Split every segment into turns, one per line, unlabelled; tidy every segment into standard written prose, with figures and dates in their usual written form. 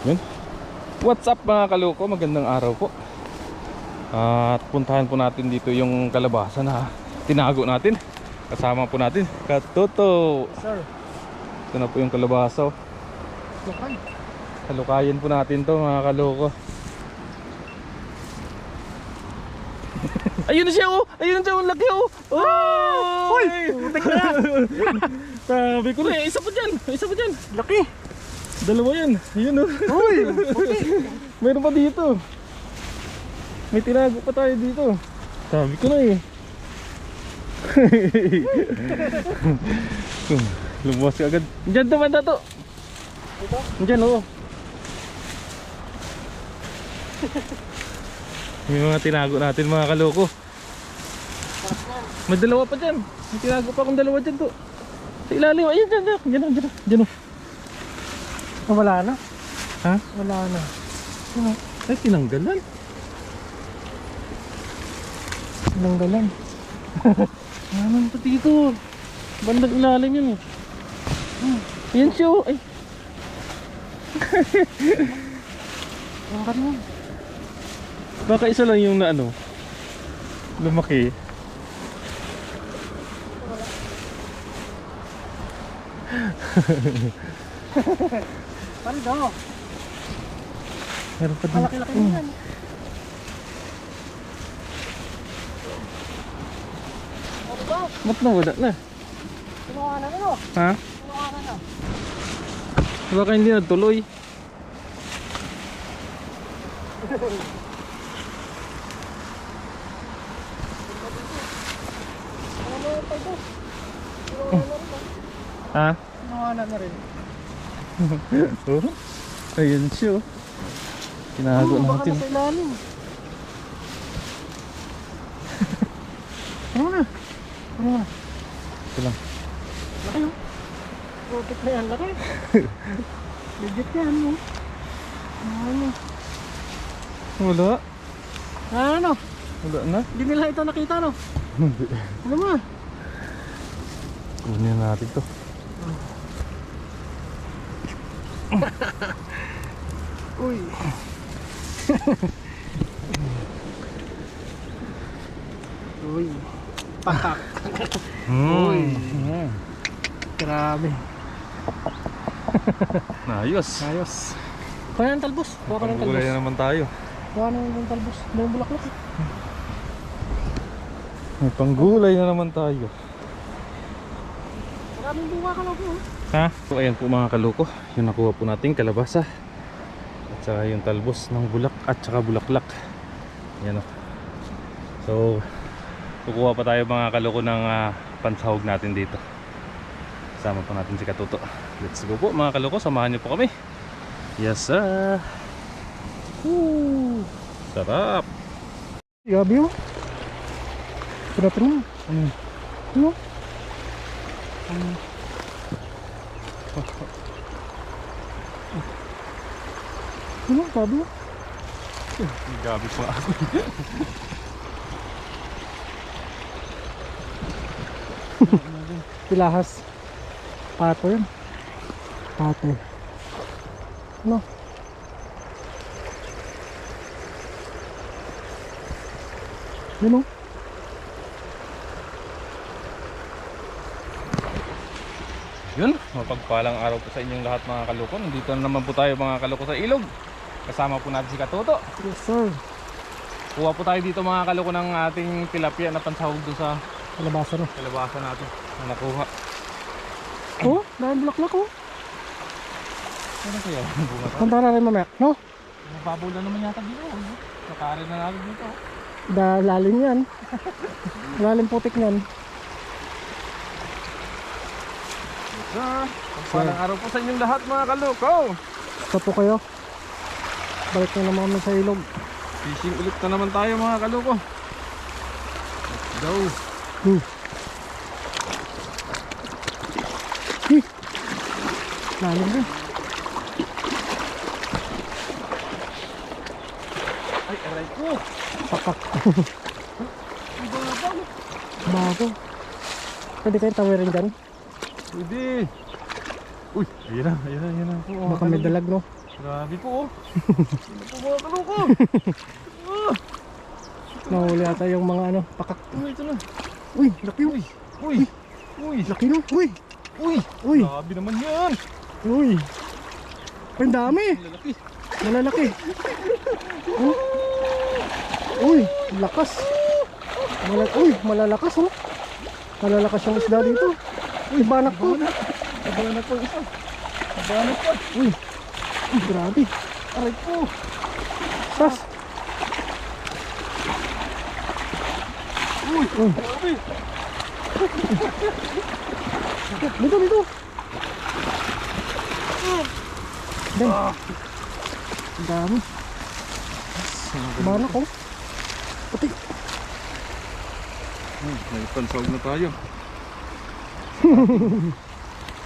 Yun. What's up mga kaloko, magandang araw po. At puntahan po natin dito yung kalabasa na tinago natin. Kasama po natin Katoto.
Sir,
Ito na po yung kalabasa.
lokal.
Kalukayin po natin to mga kaloko. Ayun na siya oh! Ayun na siya oh! Laki oh! Oh!
Uy! Putik na!
Sabi ko na isa pa dyan! Isa pa dyan!
Laki!
Dalawa yan! Ayun oh!
Uy! Putik!
Meron pa dito. May tinago pa tayo dito. Sabi ko na eh. Lumabas ka agad. Diyan naman dato.
Ito?
Diyan oo. May mga tinago natin mga kaloko. May dalawa pa dyan. May tinago pa akong dalawa dyan to. Sa ilalim. Ayun dyan. Dyan o.
Wala na.
Ha?
Wala na.
Ay tinanggalan.
Tinanggalan.
Naman pa dito. Bandang ilalim yun eh. Ayan siya oh. Ay.
Ang kano.
Baka isa lang yung na ano. Lumaki.
Paldo.
Meron pa din.
Malaki-laki na yan.
Ba't nawala na?
Kinuha na ano?
Ha?
Kinuha na na.
Baka hindi natuloy.
Ano yung paldo? Kinuha na rin.
Ha?
Kinuha na rin.
Oh. Ayun siya. Tinago
Baka
natin.
nasa ilalim. Ano na? Ano na?
Ito lang.
Laki oh. Putik na yan. Laki. Legit yan oh. Ano?
Wala.
Ano?
Wala na.
Hindi nila ito nakita no?
Hindi.
Ano ba?
Kunin natin to.
Uy. Uy. Pakak. Uy. Grabe.
Ayos.
Ayos. Kaya ng talbos. Kuha ka ng
Pagulay
talbos.
na naman tayo.
Kuha na ng talbos. May bulaklak.
May panggulay na naman tayo.
Maraming bunga ka lang po.
Ha? So ayan po mga kaloko. Yung nakuha po natin kalabasa. At saka yung talbos ng bulak at saka bulaklak. Ayan o. So kukuha pa tayo mga kaloko ng pansahog natin dito. Kasama po natin si Katoto. Let's go po mga kaloko. Samahan niyo po kami. Yes sir. Woo! Sarap.
Gabi oh. Sarap na. Ano? Ano? Gabi oh.
Gabi pa ako.
Pilahas. Pato yun. Pato. Ano? Yun oh.
Yun, mapagpalang araw po sa inyong lahat mga kaloko. Nandito na naman po tayo mga kaloko sa ilog. Kasama po natin si Katoto.
Yes sir.
Kuha po tayo dito mga kaloko ng ating tilapia na pansahog doon sa
Kalabasa no.
kalabasa natin na nakuha.
Oh, dahil bulaklak oh.
Ano kaya? Bunga to?
Punta na rin mamaya. No?
Mababaw na naman yata dito. Nakarin na natin dito.
Lalim yan. Lalim putik yan.
Pagpalang araw po sa inyong lahat mga kaloko.
Basta po kayo. Balik na naman kami sa ilog.
Fishing ulit na naman tayo mga kaloko. Let's go.
Lalim din.
Ay, aray ko.
Pakak. Bago. Pwede kayo tawirin dyan.
Pwede. Uy, ayan na.
Baka may dalag no.
Grabe po oh. Ano po mga kaloko?
Nahuli ata yung mga ano, pakak.
Ito na.
Uy, laki uy.
Uy! Uy!
Laki no. Uy.
Uy!
Uy.
Grabe naman yan!
Uy. Ang dami.
Lalaki!
Malalaki. Oh. Uy, lakas. Uy, malalakas oh. Malalakas yung isda dito. Uy, banak po.
Nabanak po isa! Nabanak pa!
Uy. Uy, grabe.
Aray po!
Tas.
Uy!
Uy.
Grabe!
Dito, dito. Dahil. Ang dami. Banak oh. Puti.
May pansawag na tayo.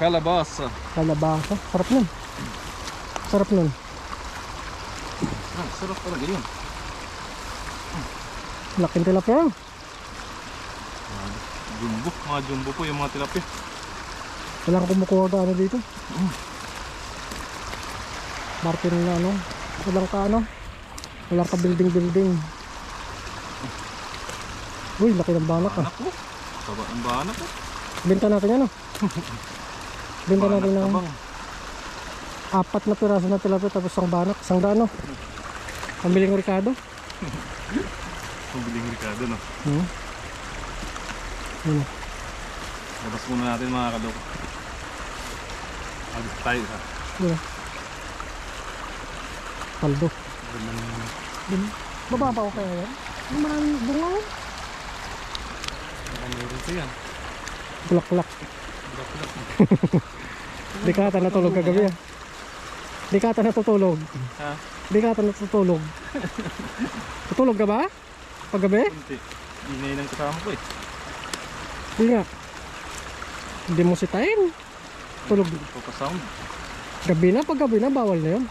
Kalabasa.
Kalabasa. Sarap nun. Sarap nun.
Sarap talaga yun.
Laking tilapia.
Jumbo. Mga jumbo po yung mga tilapia.
Walang kumukuha ka ano dito. Martin na ano. Walang ka ano. Walang ka building. Uy, laki ng banak ah.
Banak po. Baba ang banak po.
Benta natin yan ah. Benta natin ng
Tabang.
4 na piraso na tilapia tapos ang banak. Isang daan no. Pambiling Ricardo.
Pambiling Ricardo no.
Yun.
Labas muna natin mga kaloko. Agad tayo ha.
Yun. Paldo. Dun. Mababa ko kaya yan? Yung maraming bunga oh.
Meron ko yan.
Bulaklak.
Bulaklak.
Di ka ata natulog kagabi ah. Di ka ata natutulog.
Ha?
Di ka ata natutulog. Tutulog ka ba? Paggabi?
Kunti. Ingay ng kasama ko eh.
Di nga. Hindi mo sitayin. Tulog.
Pagka-sound.
Gabi na, paggabi na, bawal na yun.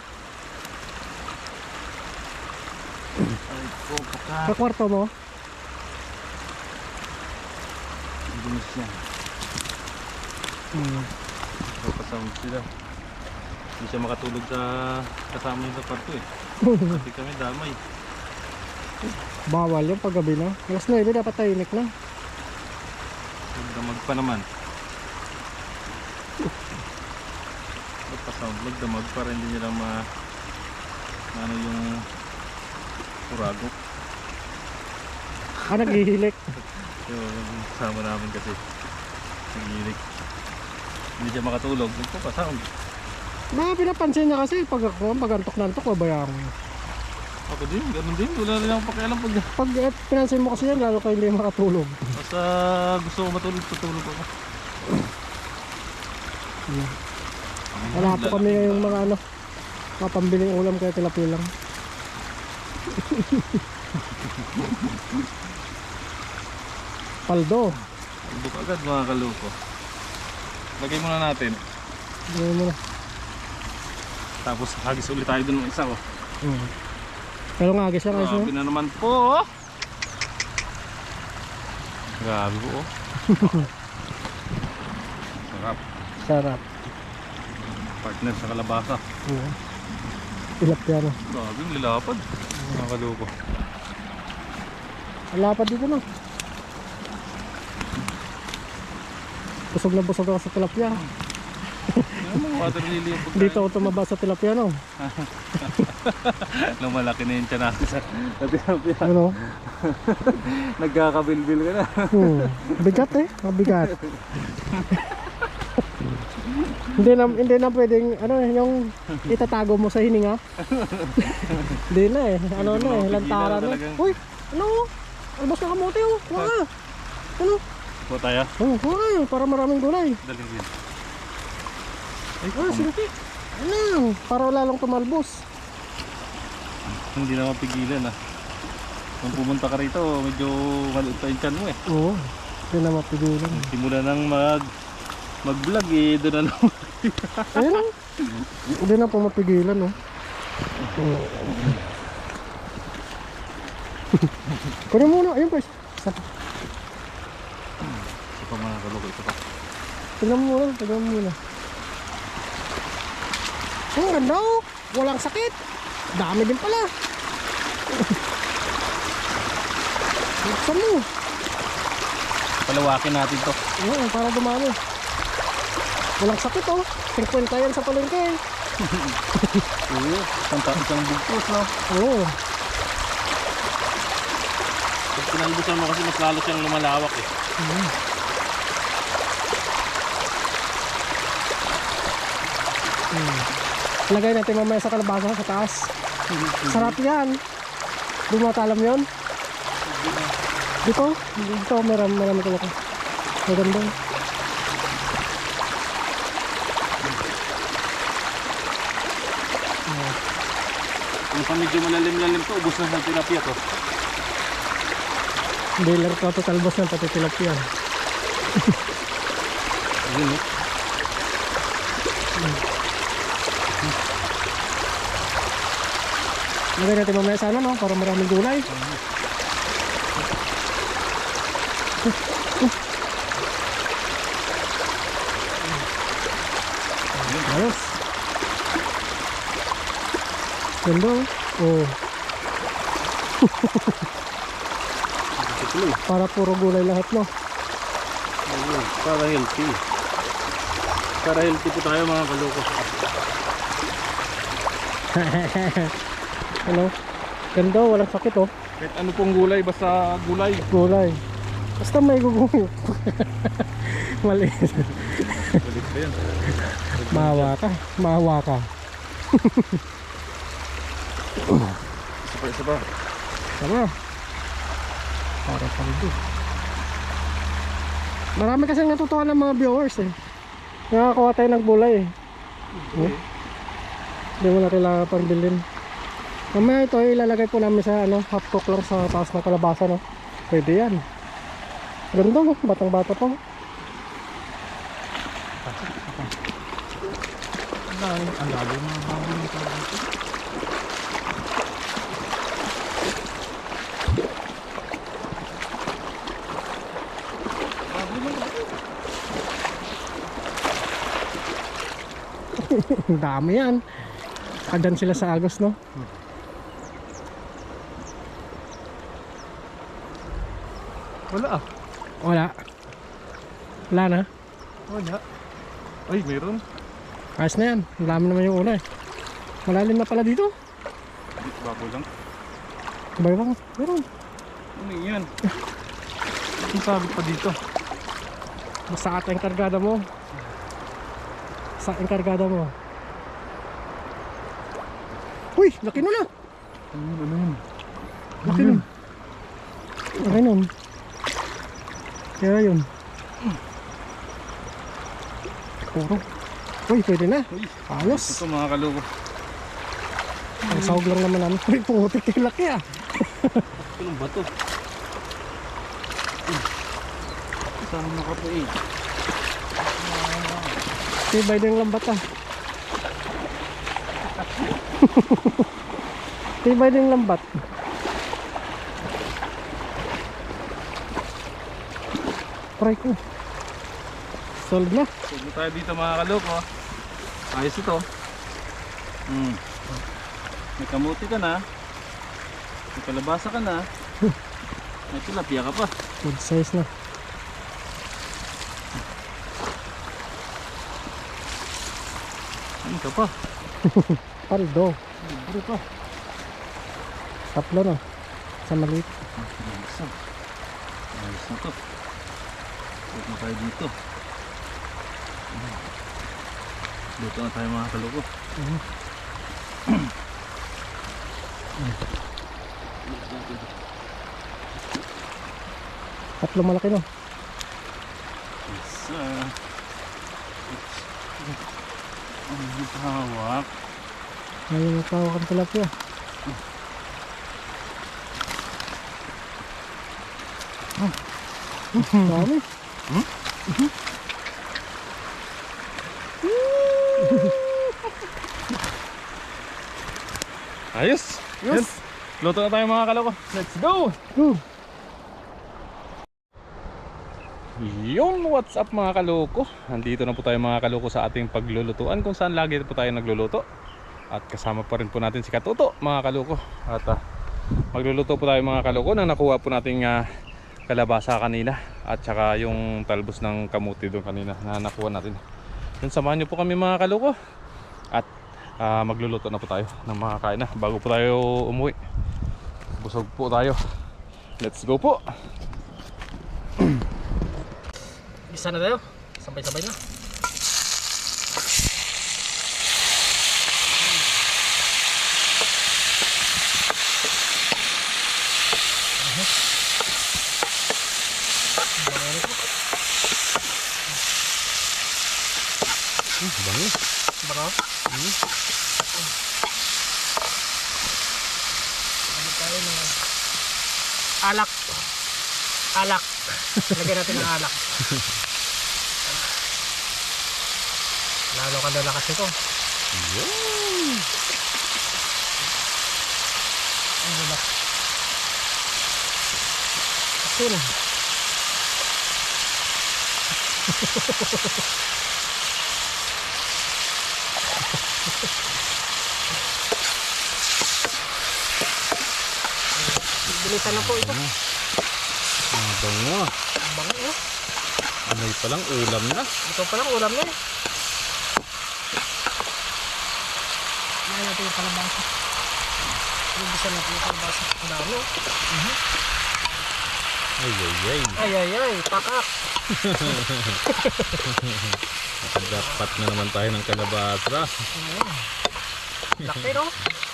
Ay po, pagka.
Kakwarto mo.
Bilis yan. Pagka-sound sila. Hindi siya makatulog sa kasama niya sa kwarto eh. Kasi kami damay.
Bawal yung paggabi na. Alas 9 dapat tahimik na.
Magdamag pa naman. Pagka-sound, magdamag para hindi nila ano yung kuragok.
Naghihilik.
Yung kasama namin kasi nagigilik. Hindi siya makatulog. Nagpapa-sound.
Mga pinapansin niya kasi pag antok na antok, babayaan mo.
Ako din, ganun din. Wala rin akong pakialam
Pag pinansin mo kasi yan, lalo kayo hindi makatulog.
basta gusto ko matulog, tutulog ako.
Wala po kami ngayong mga ano, mga pambiling ulam kaya tilapia lang. Paldo.
Buk agad mga kaloko. Lagay muna natin.
Gawin mo na.
Tapos hagis ulit tayo dun ng isa ko.
Pero nga agis yan kasi.
Grabe na naman po. Grabe po oh. Sarap.
Sarap.
Partner sa kalabasa.
Tilapia na.
Grabe yung lilapad. Mga kaloko.
Wala pa dito no. Busog na busog ako sa tilapia.
Ano mga water lily yung pagkain.
Dito ako tumaba sa tilapia no.
Lumalaki na yung tiyan natin sa tilapia.
Ano?
Nagkakabilbil ka na.
Bigat eh. Mabigat. Hindi na pwedeng ano yung itatago mo sa hininga. Hindi na eh. Ano na eh. Lantaran na. Uy! Ano? Albas na kamote oh. Wala. Ano?
Kuha tayo.
Wala. Para maraming gulay.
Daling din.
Sinti. Ano? Para lalong tumalbos.
Hindi na mapigilan ah. Kung pumunta ka rito, medyo maliit pa yung tiyan mo eh.
Oo. Hindi na mapigilan.
Simula nang mag-vlog eh, doon na lang.
Ayun. Hindi na po mapigilan no. Kunin muna. Ayun guys.
Ito pa mga kaloko, ito pa.
Tignan mo muna. Ang ganda oh. walang sakit. Dami din pala. Buksan mo.
Palawakin natin to.
Oo, para dumami. Walang sakit oh. 50 yan sa palengke.
Oo, isang bugtos, no?
Oo.
Pag pinalbusan mo kasi mas lalo siyang lumalawak eh.
Lagay natin mamaya sa kalabasa sa taas. Sarap yan. Di mo alam yun? Dito? Dito marami ko lang. Maganda.
Kung pa medyo malalim-lalim to, ubos na sa tilapia to.
Hindi lang ito talbos ng pati tilapia.
Yun eh.
Lagay natin mamaya sa ano, no? Para maraming gulay. Ayos. Ganda oh. Para puro gulay lahat, no?
Oo, para healthy. Para healthy po tayo mga kaloko.
Ano? Ganda, walang sakit oh.
Kahit ano pong gulay, basta gulay.
Gulay. Basta may gugungyo. Mali.
Balik ba yan?
Mahawa ka. Mahawa ka.
Isa pa.
Tama. Para paldo. Marami kasi natutuwa ng mga viewers eh. Nakakakuha tayo ng gulay eh. Hindi mo na kailangan pang bilhin. Mamaya ito ilalagay po namin sa ano, half cook lang sa taas ng kalabasa, no? Pwede yan. Ganda mo, batang bata pa.
Ang lalo mga bago ng kalabasa.
Ang dami yan. Kadyan sila sa Agos, no?
Wala ah.
Wala. Wala na.
Wala. Ay, meron.
Ayos na yan. Ang dami naman yung una eh. Malalim na pala dito.
Bago lang.
Sabay bang? Meron.
Ano yan? Ang sabi pa dito.
Basta ata yung kargada mo. Basta yung kargada mo. Uy! Laki nun ah!
Ano yun?
Laki nun. Laki nun. Kaya yun. Puro. Uy, pwede na. Ayos.
Ito mga kaloko.
Ang sahog lang naman namin. Uy, putik yung laki ah.
Anong bato? Saan mo ka po eh?
Tibay din yung lambat ah. Tibay din yung lambat. Try ko. Solve na.
Sige tayo dito mga kaloko. Ayos ito. May kamuti ka na. May kalabasa ka na. May tilapia ka pa.
Good size na.
Ano ka pa?
Paldo.
Buro pa.
Tatlo na. Sa maliit.
Ayos na. Ayos na to. Huwag na tayo dito. Dito na tayo mga kaloko.
Tatlo malaki no.
Isa. Ang hawak.
Ngayon yung tawag ang tilapia. Dami.
Ayos!
Yes.
Luto na tayo mga kaloko. Let's go!
Go.
Yun, what's up mga kaloko? Nandito na po tayo mga kaloko sa ating paglulutuan kung saan lagi po tayo nagluluto. At kasama pa rin po natin si Katuto mga kaluko. At magluluto po tayo mga kaluko ng nakuha po nating kalabasa kanina. At saka yung talbos ng kamuti doon kanina na nakuha natin. Yun, samahan nyo po kami mga kaluko. At magluluto na po tayo ng mga kain na bago po tayo umuwi. Busog po tayo. Let's go po.
Isa na tayo. Sabay-sabay na.
Bango.
Baka? Ano tayo ng alak. Alak. Lagyan natin ng alak. Lalo ka lalakas ito.
Yun.
Ang relax. Asin. Bilisan na po ito.
Bango.
Ang bango eh.
Amoy pa lang ulam na.
Ito palang ulam na eh. Ngayon natin yung kalabasa. Bilisan natin yung kalabasa. Ang dami oh.
Ay ay ay.
Ay ay ay. Pakak.
Dapat na naman tayo ng kalabasa.
Laki no?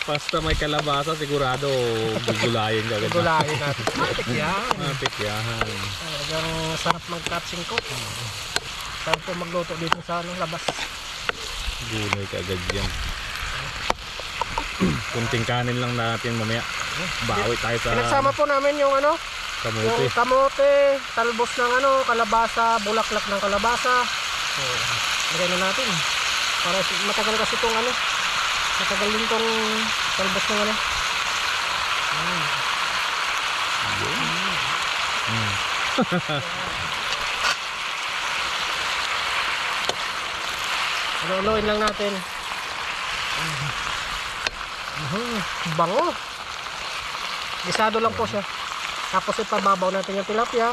Basta may kalabasa sigurado gugulayin ka agad.
Gulayin natin. Matik yan.
Matik yan.
Talagang sarap mag-catching ko. Sarap po magluto dito sa labas.
Gulay ka agad yan. Kunting kanin lang natin mamaya. Bawi tayo sa
Pinagsama po namin yung ano,
kamuti.
yung kamote, talbos ng ano, kalabasa, bulaklak ng kalabasa. So, lagay na natin. Para matagal kasi itong ano, matagal din itong talbos ng ano. Haluin lang natin. Bango. Gisado lang po siya. Tapos ipababaw natin yung tilapia.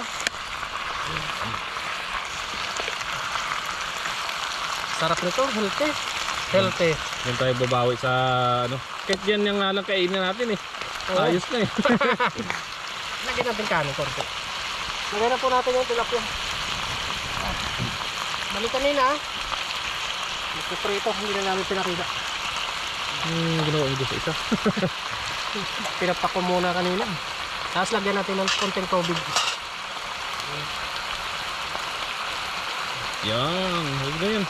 Sarap nito, healthy. Healthy.
Yan tayo babawi sa ano. Kahit yan yung nga lang kainin natin eh.
Oo.
Ayos na eh.
Lagyan natin kanin konti. Lagyan na po natin yung tilapia. Balik kanina ah. Nagpiprito, hindi na namin pinakita.
Ginawa ko sa isa.
Pinapak ko muna kanina. Tapos lagyan natin ng konting tubig.
Yan. Huwag na yan.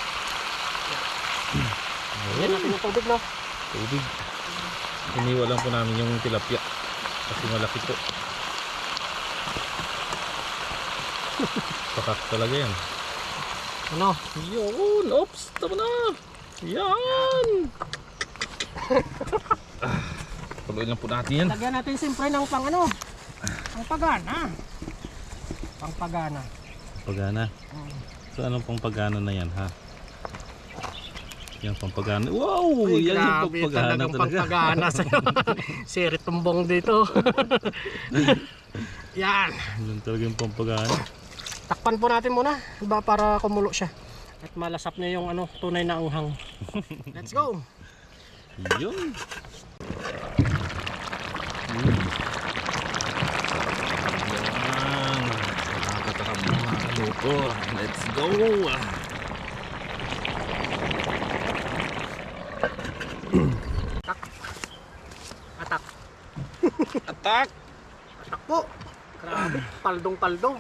Lagyan natin yung tubig no.
Tubig. Iniwa lang po namin yung tilapia. Kasi malaki po. Pakak talaga yan.
Ano?
Yun. Oops. Tama na. Yan. Tuloy lang po natin yan.
Lagyan natin siyempre ng pang ano. Pang pagana. Pang pagana.
Pagana. So anong pang pagana na yan ha? Yan pang pagana. Wow!
Uy,
Yan yung
grabe
pang pagana
talagang
talaga.
pang pagana sa'yo. Siri tumbong dito. Yan.
Yan talaga yung pang pagana.
Takpan po natin muna ba para kumulo siya. At malasap na yung ano, tunay na anghang. Let's go.
Yun. Yan. Nakakatakam mga kaloko. Let's go.
Atak.
Attack!
Atak po. Grabe. Paldong-paldong.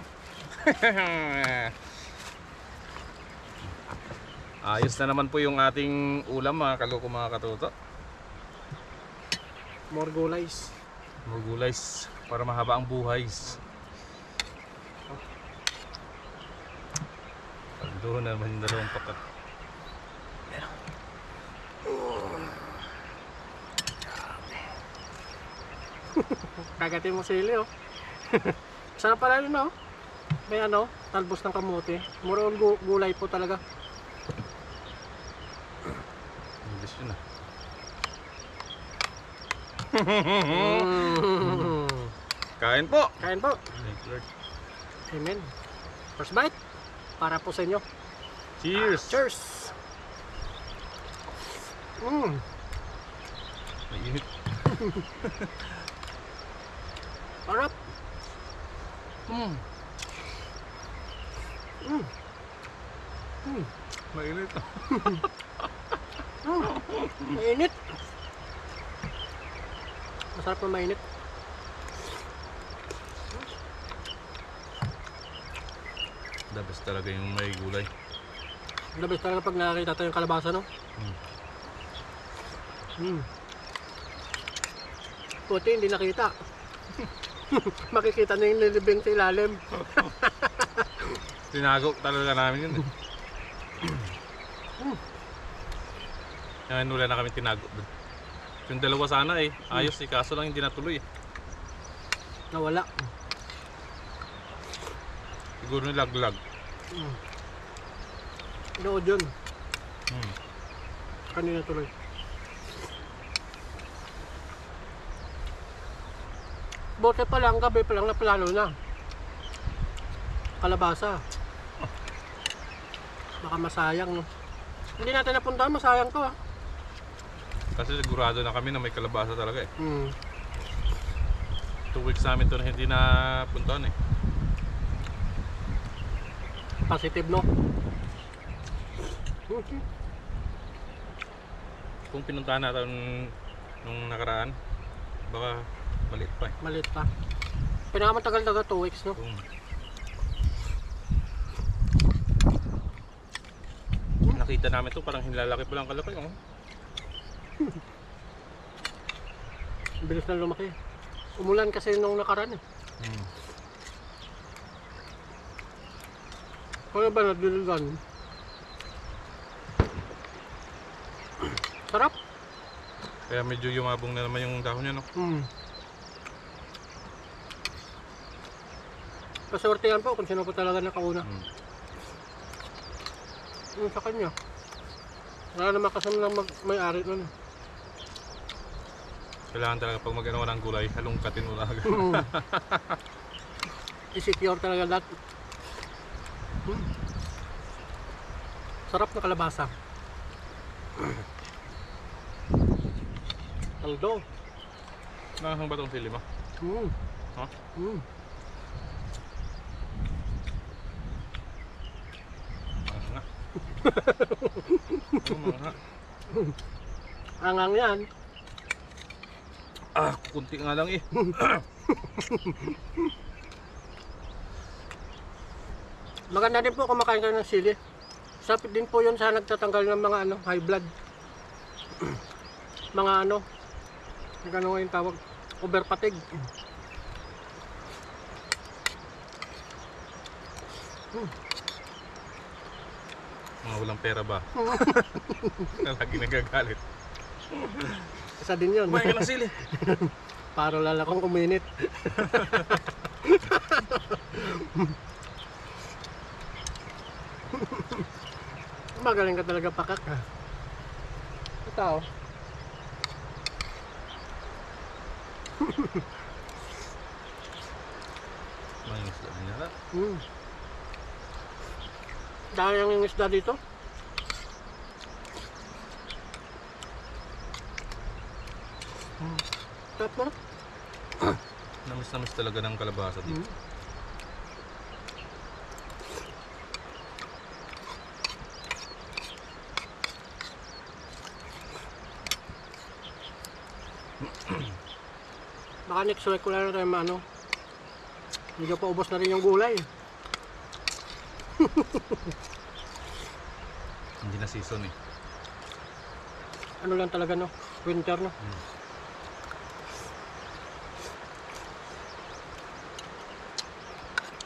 Ayos na naman po yung ating ulam mga kaloko mga katuto.
More gulays.
More gulays para mahaba ang buhay. Doon naman yung dalawang pakat.
Kagatin mo sili oh. Sarap pala yun oh. May ano, talbos ng kamote. More on gulay po talaga.
English yun ah. Kain po.
Kain po.
Thank you, Lord.
Amen. First bite. Para po sa inyo.
Cheers.
Cheers.
Mainit.
Sarap.
Mainit.
Mainit. Masarap na mainit.
The best talaga yung may gulay.
The best talaga pag nakakita tayo ng kalabasa, no? Puti, hindi nakita. Makikita na yung nilibing sa ilalim.
Tinago talaga namin yun. Ngayon wala na kami tinago doon. Yung dalawa sana eh. Ayos eh. Kaso lang hindi natuloy eh.
Nawala.
Siguro nilaglag.
Inood yun. Kanina tuloy. Bote pa lang, gabi pa lang naplano na. Kalabasa. Baka masayang, no? Hindi natin napuntahan, masayang to, ah.
Kasi sigurado na kami na may kalabasa talaga eh. 2 weeks namin ito na hindi na puntahan eh.
Positive, no?
Kung pinuntahan natin nung nakaraan, baka maliit pa eh.
Maliit pa. Pinakamatagal-tagal 2 weeks, no?
Nakita namin to parang hilalaki pa lang kalaki. Oh.
Bilis na lumaki. Umulan kasi nung nakaraan, eh. Kaya ba nadiligan? Sarap.
Kaya medyo yumabong na naman yung dahon niya, no?
Paswertehan po kung sino po talaga nakauna. Yung sa kanya. Wala naman kasi na may-ari nun.
Kailangan talaga pag mag-ano ng gulay, halongkatin mo talaga.
I-secure talaga lahat. Sarap na kalabasa. Aldo.
Nakahang ba itong sili mo? Ha? Nga. Nga.
Angang yan.
Kunti nga lang eh.
Maganda din po kumakain kayo ng sili. Sapit din po yun sa nagtatanggal ng mga high blood. Mga ano yung tawag, over fatigue.
Mga walang pera ba? Lagi nagagalit.
Isa din yun.
Kumain ka ng sili.
Para lalakong uminit. Magaling ka talaga pakak. Ito, oh.
Mga isla din yata.
Dahil yung isda dito. Sarap na.
Namis talaga ng kalabasa dito.
Baka next week ko lang tayo hindi pa ubos na rin yung gulay.
Hindi na season eh.
Ano lang talaga, no? Winter, no?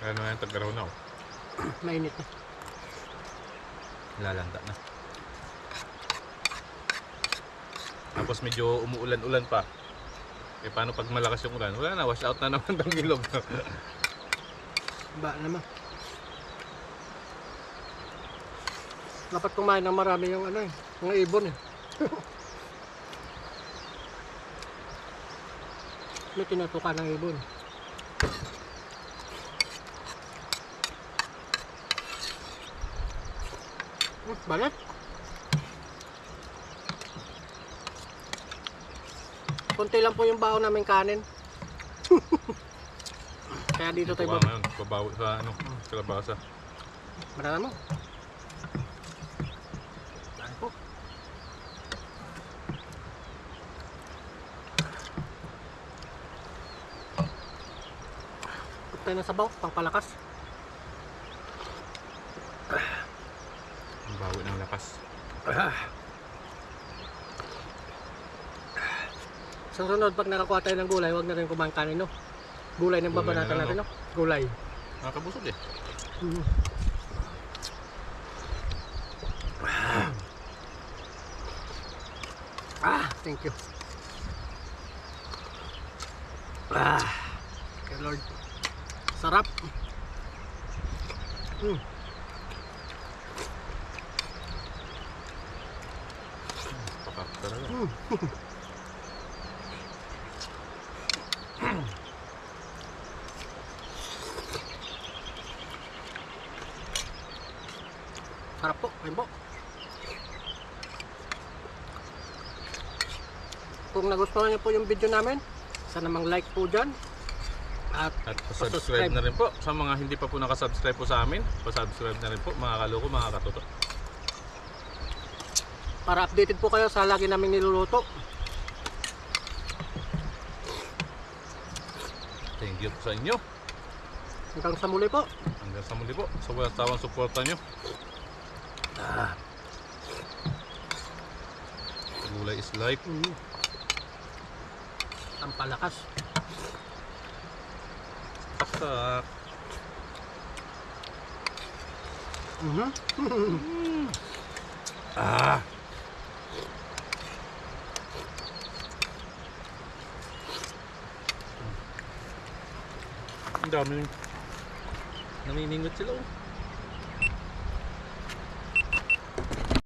Kaya naman yung tag-araw na oh.
Mainit na.
Lalanda na. Tapos medyo umuulan-ulan pa. Eh paano pag malakas yung ulan? Wala na, wash out na naman ng ilog.
Ba naman. Dapat kumain ng marami yung mga ibon eh. may tinutukan ng ibon. Balit. Konti lang po yung baon namin kanin. Kaya dito tayo
ngayon, babawi sa ano, kalabasa.
Banana mo. Dahil po. Huwag tayo ng sabaw, pangpalakas.
Ang bawi ng lakas.
Sa sunod, pag nakakuha tayo ng gulay, huwag na rin kumain kanin, no? Gulay ng
Gulay
babanatan
na lang,
natin, no? Gulay.
Nakakabusog eh.
Thank you. Okay, Lord. Sarap.
Pakak talaga.
Sarap po. Ayun po. Kung nagustuhan niyo po yung video namin, sana mang like po dyan. At
Subscribe na rin po sa mga hindi pa po nakasubscribe po sa amin. Pa-subscribe na rin po mga kaloko, mga katoto.
para updated po kayo sa lagi naming niluluto.
Thank you po sa inyo.
Hanggang sa muli po.
Hanggang sa muli po. Sa walang tawang suporta nyo. Gulay is life.
Ang palakas.
Saksak. Ang dami. Naminingot sila oh.